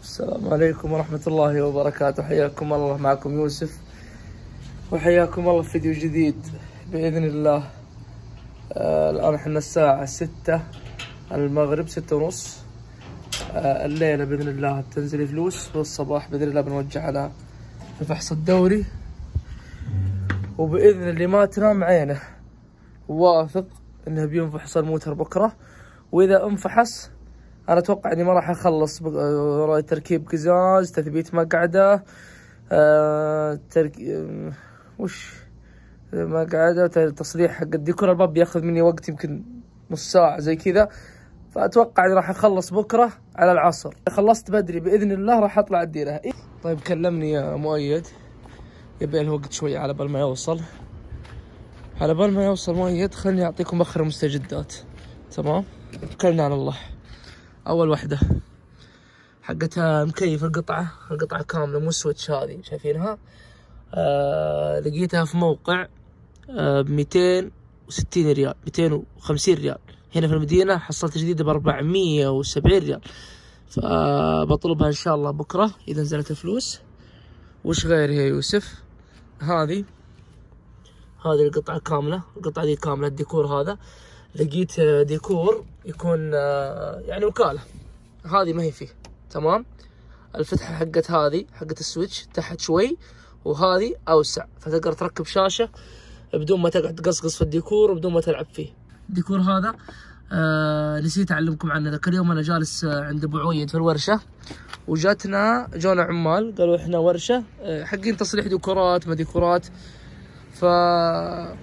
السلام عليكم ورحمة الله وبركاته. حياكم الله، معكم يوسف وحياكم الله في فيديو جديد بإذن الله. الآن احنا الساعة 6 المغرب، 6:30. الليلة بإذن الله بتنزل فلوس، والصباح بإذن الله بنوجه على الفحص الدوري، وبإذن اللي ما تنام عينه واثق انه بينفحص الموتر بكرة. وإذا انفحص أنا أتوقع إني ما راح أخلص تركيب قزاز، تثبيت مقعدة، مقعدة، تصليح حق الديكور. الباب بياخذ مني وقت يمكن نص ساعة زي كذا، فأتوقع إني راح أخلص بكرة على العصر. خلصت بدري بإذن الله راح أطلع الديرة. طيب كلمني يا مؤيد، يبين الوقت شوي على بال ما يوصل. على بال ما يوصل مؤيد خلني أعطيكم آخر المستجدات. تمام، توكلنا على الله. أول وحدة حقتها مكيف القطعة كاملة، مو سويتش، هذه شايفينها. لقيتها في موقع ب260 ريال، 250 ريال. هنا في المدينة حصلت جديدة ب470 ريال، فبطلبها إن شاء الله بكرة إذا نزلت الفلوس. وش غير يا يوسف؟ هذه القطعة كاملة، القطعة دي كاملة. الديكور هذا لقيت ديكور يكون يعني وكالة، هذه ما هي فيه. تمام، الفتحة حقت السويتش تحت شوي، وهذه أوسع، فتقدر تركب شاشة بدون ما تقعد تقصقص في الديكور وبدون ما تلعب فيه. الديكور هذا نسيت أعلمكم عنه. ذاك اليوم أنا جالس عند أبو عويد في الورشة، جونا عمال قالوا إحنا ورشة حقين تصليح ديكورات ما ديكورات، فقال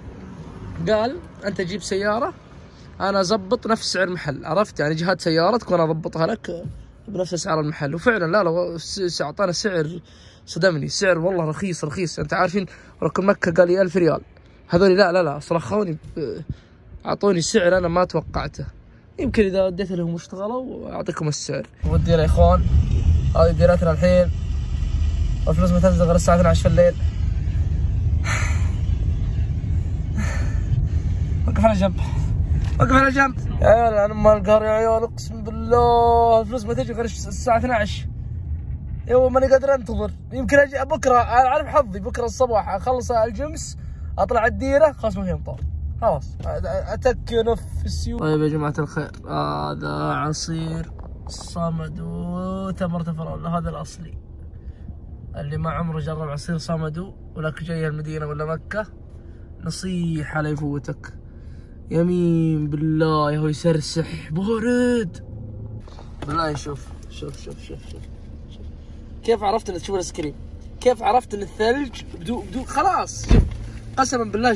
أنت جيب سيارة أنا أضبط نفس سعر محل، عرفت يعني جهات سيارتك وأنا أضبطها لك بنفس أسعار المحل. وفعلا لا أعطانا سعر صدمني، سعر والله رخيص. أنت عارفين ركن مكة قال لي 1000 ريال، هذولي لا صرخوني، أعطوني سعر أنا ما توقعته. يمكن إذا وديت لهم واشتغلوا وأعطيكم السعر. والديرة يا إخوان، هذه ديرتنا الحين، والفلوس ما تنزل غير الساعة 12 في الليل. وقف على جنب يا عيال، انا ما القهر يا عيال، اقسم بالله الفلوس ما تجي غير الساعة 12. يوه ماني قادر انتظر، يمكن اجي بكره، اعرف حظي بكره الصباح اخلص الجمس اطلع الديرة خلاص ما في امطار، خلاص اتكنف في السيول. طيب يا جماعة الخير، هذا عصير صامدو تمرة فراولة، هذا الاصلي. اللي ما عمره جرب عصير صامدو ولك جاي المدينة ولا مكة، نصيحة لا يفوتك، يمين بالله يا هو يسرسح بارد بالله. شوف كيف عرفت ان تشوف الايس كريم، كيف عرفت ان الثلج بدو خلاص. شوف قسما بالله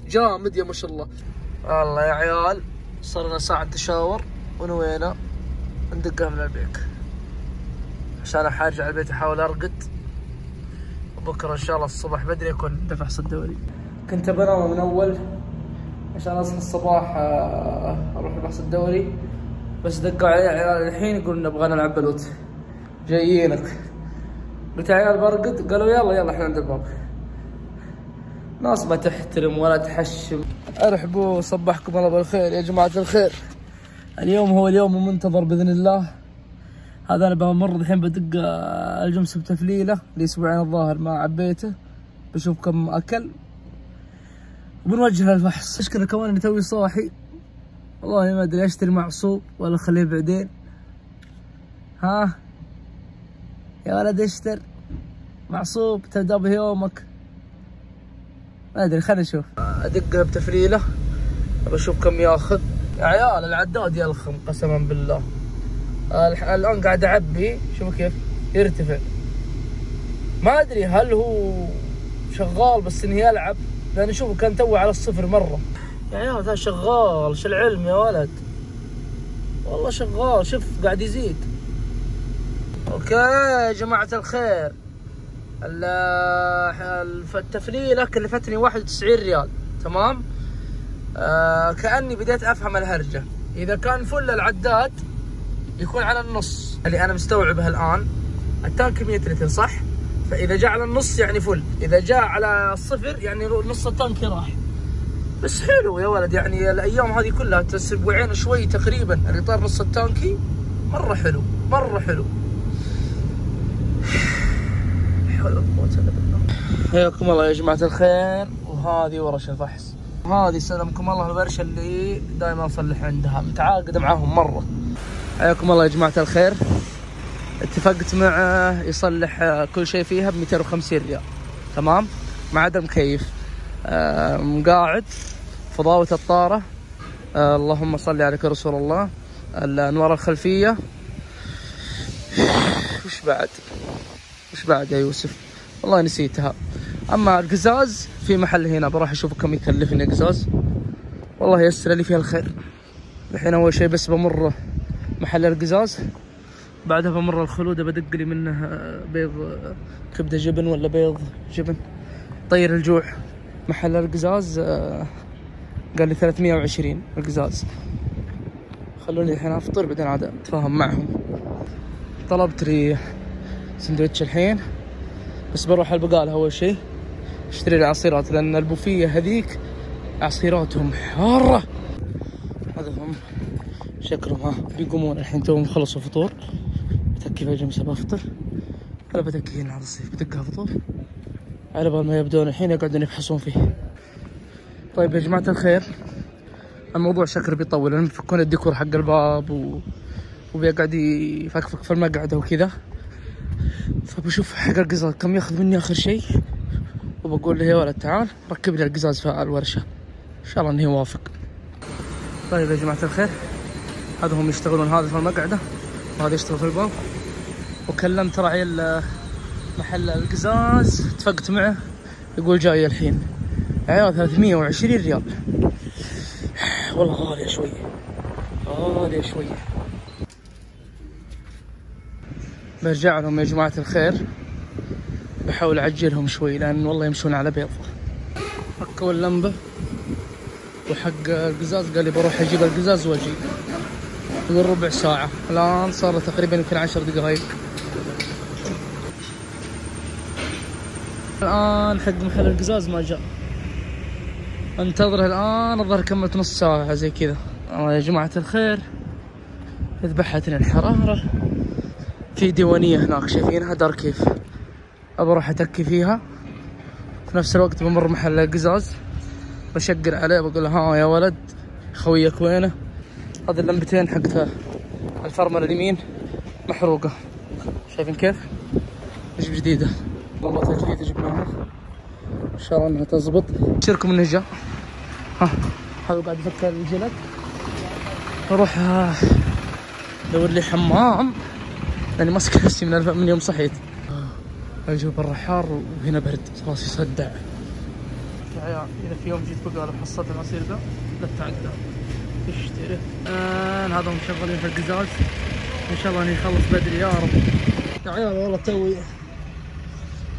جامد يا ما شاء الله. والله يا عيال صار لنا ساعة تشاور ونوينا ندقها من البيك، عشان حارجع على البيت احاول ارقد، وبكره ان شاء الله الصبح بدري يكون دفع الدوري. كنت بنام من اول عشان اصحى الصباح اروح البحث الدوري، بس دقوا علي عيال الحين يقولون نبغى نلعب بلوت، جايينك. قلت يا عيال برقد، قالوا يلا احنا عند الباب. ناس ما تحترم ولا تحشم. ارحبوا، صبحكم الله بالخير يا جماعة الخير. اليوم هو اليوم المنتظر باذن الله. هذا انا بمر الحين بدق الجمس بتفليله لاسبوعين الظاهر ما عبيته، بشوف كم اكل وبنوجه للفحص. المشكلة كمان اني توي صاحي، والله ما ادري اشتري معصوب ولا اخليه بعدين. ها يا ولد اشتر معصوب تبدا به يومك، ما ادري خلينا نشوف. ادقها بتفريله بشوف كم ياخذ. يا عيال العداد يلخم قسما بالله. الان قاعد اعبي، شوفوا كيف يرتفع. ما ادري هل هو شغال بس انه يلعب، لأن شوفوا كان توه على الصفر مرة. يا عيال هذا شغال، شو العلم يا ولد، والله شغال. شوف قاعد يزيد. اوكي يا جماعة الخير، التفليلة كلفتني 91 ريال. تمام، كأني بديت افهم الهرجة. اذا كان فل العداد يكون على النص اللي انا مستوعبها الان، التانك 100 لتر صح؟ فإذا جاء على النص يعني فل، إذا جاء على الصفر يعني نص التانكي راح. بس حلو يا ولد، يعني الأيام هذه كلها أسبوعين شوي تقريبا الإطار نص التانكي، مرة حلو. حول ولا قوة إلا بالله. حياكم الله يا جماعة الخير. وهذه ورش الفحص، وهذه سلمكم الله الورشة اللي دائما أصلح عندها، متعاقدة معاهم مرة. حياكم الله يا جماعة الخير. اتفقت معه يصلح كل شيء فيها ب250 ريال، تمام، ما عدا مكيف. مقاعد، فضاوة الطارة، اللهم صل عليك يا رسول الله، الأنوار الخلفية، وش بعد يا يوسف؟ والله نسيتها. أما القزاز في محل هنا، بروح أشوف كم يكلفني قزاز، والله يسر لي فيها الخير. الحين أول شيء بس بمر محل القزاز، بعدها بمر الخلودة بدق لي منه بيض كبدة جبن ولا بيض جبن طير الجوع. محل القزاز قال لي 320 القزاز. خلوني الحين افطر بعدين عاد اتفاهم معهم. طلبت لي سندوتش الحين، بس بروح البقالة اول شيء اشتري لي عصيرات، لان البوفية هذيك عصيراتهم حارة. هذا هم شكلهم، ها بيقومون الحين توهم خلصوا فطور. بتكي في جمسة بفطر، ولا بتكي هنا على الصيف بدقها فطور على بال ما يبدون الحين يقعدون يفحصون فيه. طيب يا جماعة الخير، الموضوع شكله بيطول، لأن بيفكون الديكور حق الباب وبيقعد يفكفك في المقعدة وكذا. فبشوف حق القزاز كم ياخذ مني آخر شيء، وبقول له يا ولد تعال ركب لي القزاز في الورشة، إن شاء الله إنه يوافق. طيب يا جماعة الخير، هذا هم يشتغلون، هذا في المقعدة وهذا يشتغل في الباب. وكلمت راعي محل القزاز، اتفقت معه، يقول جاي الحين. عيال 320 ريال، والله غالية شوي، غالية شوي. برجع لهم يا جماعة الخير، بحاول أعجلهم شوي لأن والله يمشون على بيض. فكوا اللمبة، وحق القزاز قال لي بروح أجيب القزاز وأجي، يقول ربع ساعة. الآن صار تقريبا يمكن 10 دقائق. الآن حق محل القزاز ما جاء، انتظره الآن، الظهر كملت نص ساعة زي كذا. يا جماعة الخير، ذبحتني الحرارة. في ديوانية هناك شايفينها دار كيف، أبى أروح أتكي فيها، في نفس الوقت بمر محل القزاز بشقر عليه بقول له ها يا ولد خويك وينه؟ هذه اللمبتين حقتها الفرمل اليمين محروقة، شايفين كيف؟ نجيب جديدة، والله جديدة جبناها ان شاء الله انها تزبط. شيركم انه جاء، ها هذا قاعد يفك الجلد. اروح ادور لي حمام لاني ماسك نفسي من يوم صحيت. الجو برا حار وهنا برد، راسي يصدع. يا عيال اذا في يوم جيت بقالة وحصلت العصير ذا لا تعدى تشتري. هذا هم شغالين في القزاز، ان شاء الله اني يخلص بدري يا رب. يا عيال والله توي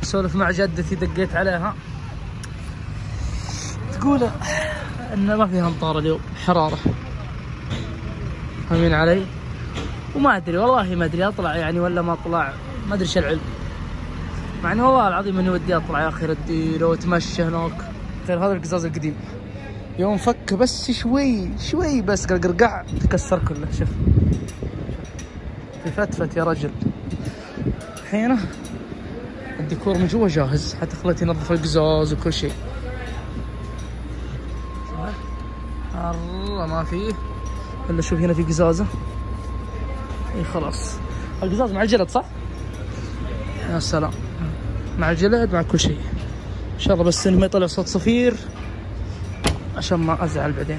اسولف مع جدتي، دقيت عليها تقول ان ما فيها امطار اليوم، حراره. فاهمين علي؟ وما ادري والله، ما ادري اطلع يعني ولا ما اطلع، ما ادري ايش العلم. مع اني والله العظيم اني ودي اطلع يا اخي، ردي لو اتمشى هناك. غير هذا القزاز القديم يوم فك بس شوي بس قرقع تكسر كله. شوف في فتفت يا رجل. الحين الديكور من جوا جاهز، حتى خليت ينظف القزاز وكل شيء. الله ما فيه الا شوف هنا في قزازه. اي خلاص القزاز مع الجلد صح؟ يا سلام، مع الجلد مع كل شيء. ان شاء الله بس انه ما يطلع صوت صفير عشان ما ازعل بعدين.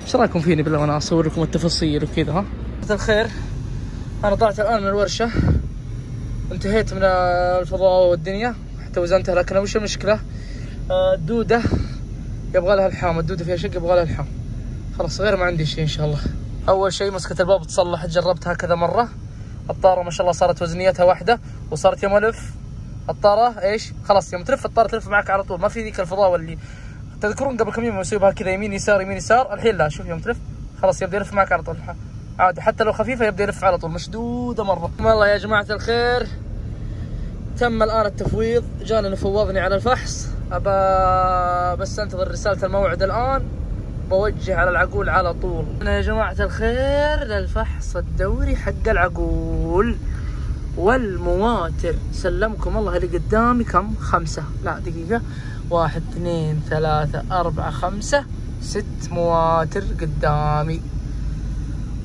ايش رايكم فيني بالله وانا اصور لكم التفاصيل وكذا؟ ها مساء الخير، انا طلعت الان من الورشه، انتهيت من الفضاء والدنيا حتى وزنتها. لكن وش المشكله؟ الدوده يبغى لها الحام، الدوده فيها شق يبغى لها الحام. خلاص غير ما عندي شيء ان شاء الله. اول شيء مسكه الباب تصلحت، جربتها كذا مره. الطاره ما شاء الله صارت وزنيتها واحده، وصارت يوم الف الطاره ايش خلاص يوم تلف الطاره تلف معك على طول، ما في ذيك الفضاء اللي تذكرون قبل كم يوم يسويها كذا يمين يسار يمين يسار. الحين لا، شوف يوم تلف خلاص يبدا يلف معك على طول عادي، حتى لو خفيفه يبدا يلف على طول، مشدوده مره. والله يا جماعه الخير تم الان التفويض، جاني اللي فوضني على الفحص. ابى بس انتظر رساله الموعد الان، بوجه على العقول على طول. انا يا جماعه الخير للفحص الدوري حق العقول، والمواتر سلمكم الله اللي قدامي كم؟ 5. لا دقيقة، 1 2 3 4 5 6 مواتر قدامي.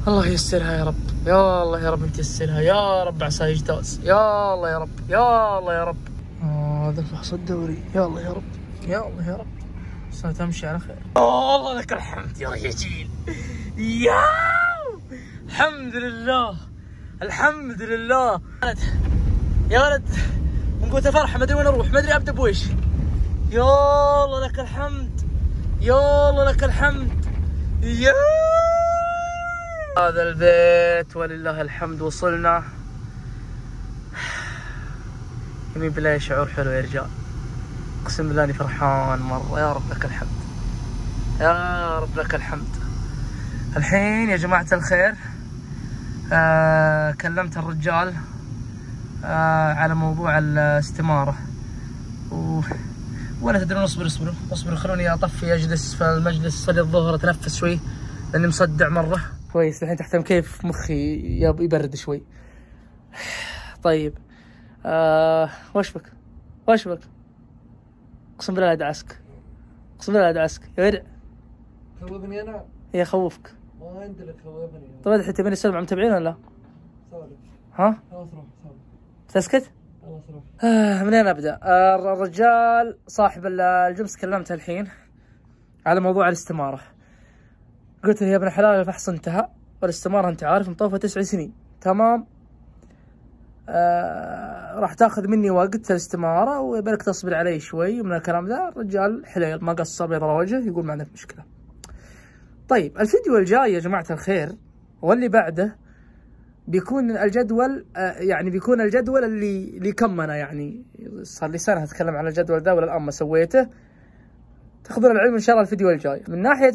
الله ييسرها يا رب، يا الله يا رب انت يسرها يا رب، عسى يجتاز يا الله يا رب، يا الله يا رب. هذا الفحص الدوري، يا الله يا رب، يا الله يا رب. بس تمشي على خير. الله لك الحمد يا رجال، يا الحمد لله الحمد لله. يا ولد من قوة فرحة ما ادري وين اروح، ما ادري ابدا بويش. يا الله لك الحمد، يا الله لك الحمد. يا هذا البيت ولله الحمد وصلنا. يمين بالله شعور حلو يا رجال، اقسم بالله اني فرحان مره. يا رب لك الحمد، يا رب لك الحمد. الحين يا جماعه الخير كلمت الرجال على موضوع الاستماره ولا تدرون. اصبروا خلوني اطفي، اجلس في المجلس صلي الظهر اتنفس شوي لاني مصدع مره. كويس الحين تحت المكيف مخي يبرد شوي. طيب وش بك؟ وش بك؟ اقسم بالله لا ادعسك، اقسم بالله لا ادعسك يا ورع. خوفني انا؟ هي خوفك؟ ما عندي لك خوفني. طيب الحين تبيني اسولف مع المتابعين ولا لا؟ سولف. ها؟ خلاص روح سولف. تسكت؟ خلاص روح. منين ابدا؟ الرجال صاحب الجمس كلمته الحين على موضوع الاستماره. قلت له يا ابن الحلال الفحص انتهى والاستماره انت عارف مطوفه 9 سنين، تمام؟ راح تاخذ مني وقت الاستماره ويبالك تصبر علي شوي ومن الكلام ذا. الرجال حليل ما قصر بيض على وجهه، يقول ما عندك مشكله. طيب الفيديو الجاي يا جماعه الخير واللي بعده بيكون الجدول يعني بيكون الجدول اللي كمنا، يعني صار لي سنه اتكلم عن الجدول ذا وللان ما سويته. تاخذون العلم ان شاء الله الفيديو الجاي. من ناحيه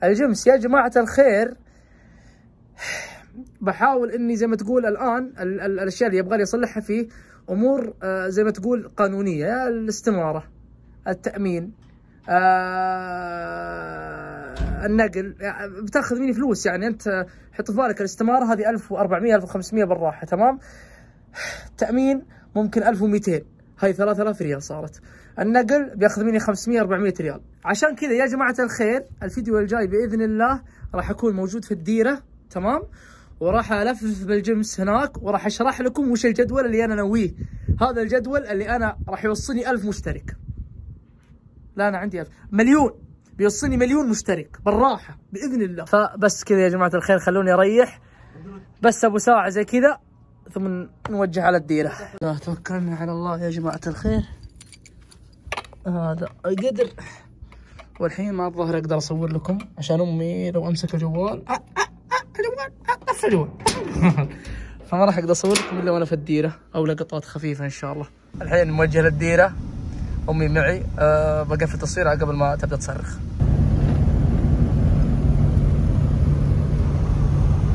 الجمس يا جماعه الخير بحاول اني زي ما تقول الان الاشياء اللي يبغى لي اصلحها فيه امور زي ما تقول قانونيه، الاستماره، التامين، النقل. يعني بتاخذ مني فلوس، يعني انت حط في بالك الاستماره هذه 1400 1500 بالراحه، تمام؟ التامين ممكن 1200، هاي 3000 ريال صارت. النقل بياخذ مني 500 400 ريال. عشان كذا يا جماعه الخير الفيديو الجاي باذن الله راح اكون موجود في الديره، تمام؟ وراح الفلف بالجمس هناك وراح اشرح لكم وش الجدول اللي انا ناويه. هذا الجدول اللي انا راح يوصلني 1000 مشترك. لا انا عندي 1000 مليون، بيوصلني مليون مشترك بالراحه باذن الله. فبس كذا يا جماعه الخير خلوني اريح بس ابو ساعه زي كذا ثم نوجه على الديره. توكلنا على الله يا جماعه الخير. هذا القدر. والحين ما الظاهر اقدر اصور لكم عشان امي لو امسك الجوال طف الجوال فما راح اقدر اصور لكم الا وانا في الديره او لقطات خفيفه ان شاء الله. الحين موجه للديره، امي معي. بقفل التصوير قبل ما تبدا تصرخ.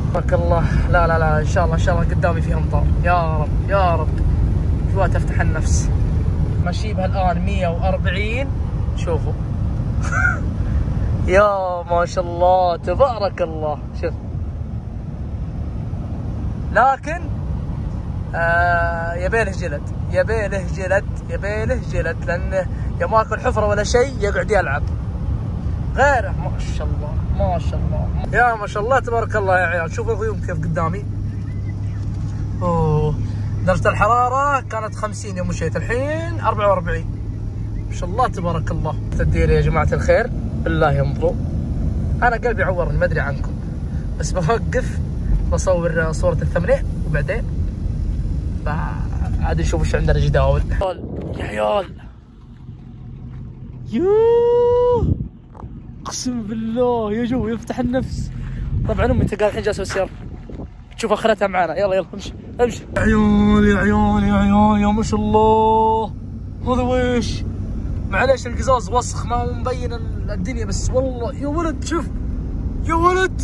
تبارك الله. لا لا لا ان شاء الله ان شاء الله قدامي في امطار. يا رب يا رب. جوا تفتح النفس. ماشي بها الان 140. شوفوا يا ما شاء الله تبارك الله. شوف لكن يبيله جلد، يبيله جلد، يبيله جلد، لانه يا ماكل حفره ولا شيء يقعد يلعب. غيره ما شاء الله ما شاء الله يا ما شاء الله تبارك الله يا عيال. شوفوا الغيوم كيف قدامي. اوه درجه الحراره كانت 50 يوم مشيت، الحين 44. ما شاء الله تبارك الله. الديره يا جماعه الخير بالله ينظروا، انا قلبي عورني ما ادري عنكم، بس بوقف بصور صوره الثمنين وبعدين عاد نشوف وش عندنا جداول. يا عيال يوه اقسم بالله يا جو يفتح النفس. طبعا امي انت قاعد الحين جالسه بالسياره تشوف اخرتها معنا. يلا يلا امشي امشي. يا عيال يا عيال يا عيال يا ما شاء الله. هذا ويش؟ معليش القزاز وسخ ما هو مبين الدنيا، بس والله يا ولد شوف يا ولد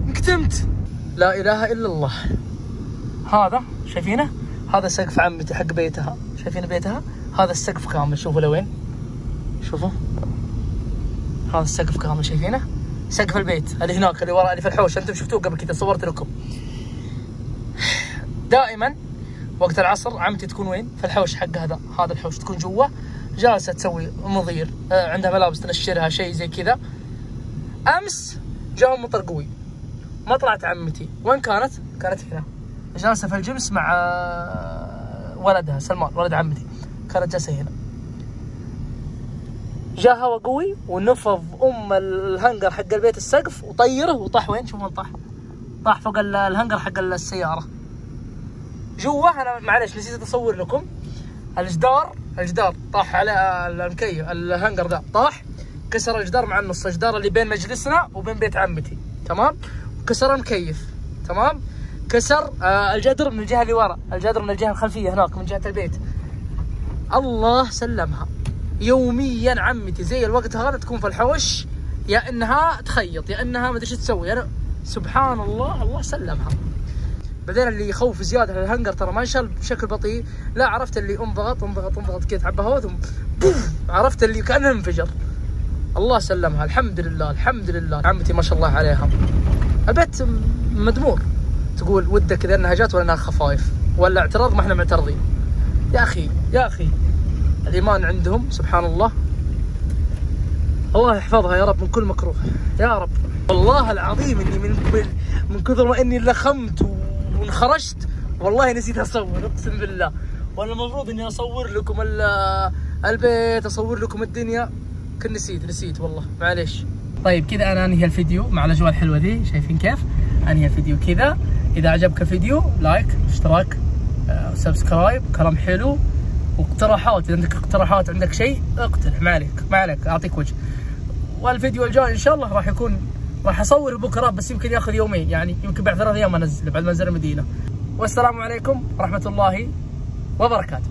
انكتمت. لا اله الا الله. هذا شايفينه؟ هذا سقف عمتي حق بيتها، شايفين بيتها؟ هذا السقف كامل. شوفوا لوين، شوفوا هذا السقف كامل شايفينه؟ سقف البيت اللي هناك اللي وراء اللي في الحوش، انتم شفتوه قبل كذا صورت لكم. دائما وقت العصر عمتي تكون وين؟ في الحوش حق هذا الحوش، تكون جوا جالسه تسوي مضير، عندها ملابس تنشرها شيء زي كذا. امس جاء مطر قوي، ما طلعت عمتي، وين كانت؟ كانت هنا جالسه في الجمس مع ولدها سلمان ولد عمتي، كانت جالسه هنا. جاء هواء قوي ونفض الهنجر حق البيت السقف وطيره وطاح وين؟ شوف وين طاح فوق الهنجر حق السياره جوا. انا معليش نسيت اصور لكم الجدار طاح على المكيف، الهنجر ذا طاح كسر الجدار مع النص، الجدار اللي بين مجلسنا وبين بيت عمتي، تمام؟ كسر المكيف، تمام؟ كسر الجدر من الجهه اللي ورا، الجدر من الجهه الخلفيه هناك من جهه البيت. الله سلمها. يوميا عمتي زي الوقت هذا تكون في الحوش، يا انها تخيط يا انها ما ادري ايش تسوي. انا سبحان الله، الله سلمها. بعدين اللي يخوف زياده الهنجر ترى ما ينشال بشكل بطيء، لا عرفت اللي انضغط كذا تعبى هواء ثم عرفت اللي كانه انفجر. الله سلمها، الحمد لله الحمد لله. عمتي ما شاء الله عليها. البيت مدمور، تقول ودك اذا انها جات ولا انها خفايف ولا اعتراض، ما احنا معترضين. يا اخي الايمان عندهم سبحان الله. الله يحفظها يا رب من كل مكروه يا رب. والله العظيم اني من كثر ما اني لخمت وانخرجت والله نسيت اصور، اقسم بالله. وانا المفروض اني اصور لكم البيت، اصور لكم الدنيا، كنت نسيت والله معليش. طيب كذا انا انهي الفيديو مع الاجواء الحلوه دي، شايفين كيف؟ انهي الفيديو كذا. اذا عجبك الفيديو لايك، اشتراك، سبسكرايب، كلام حلو، واقتراحات. اذا عندك اقتراحات، عندك شيء اقترح، ما عليك اعطيك وجه. والفيديو الجاي ان شاء الله راح اصور بكره، بس يمكن ياخذ يومين، يعني يمكن بعد 3 ايام انزل بعد ما انزل المدينه. والسلام عليكم ورحمه الله وبركاته.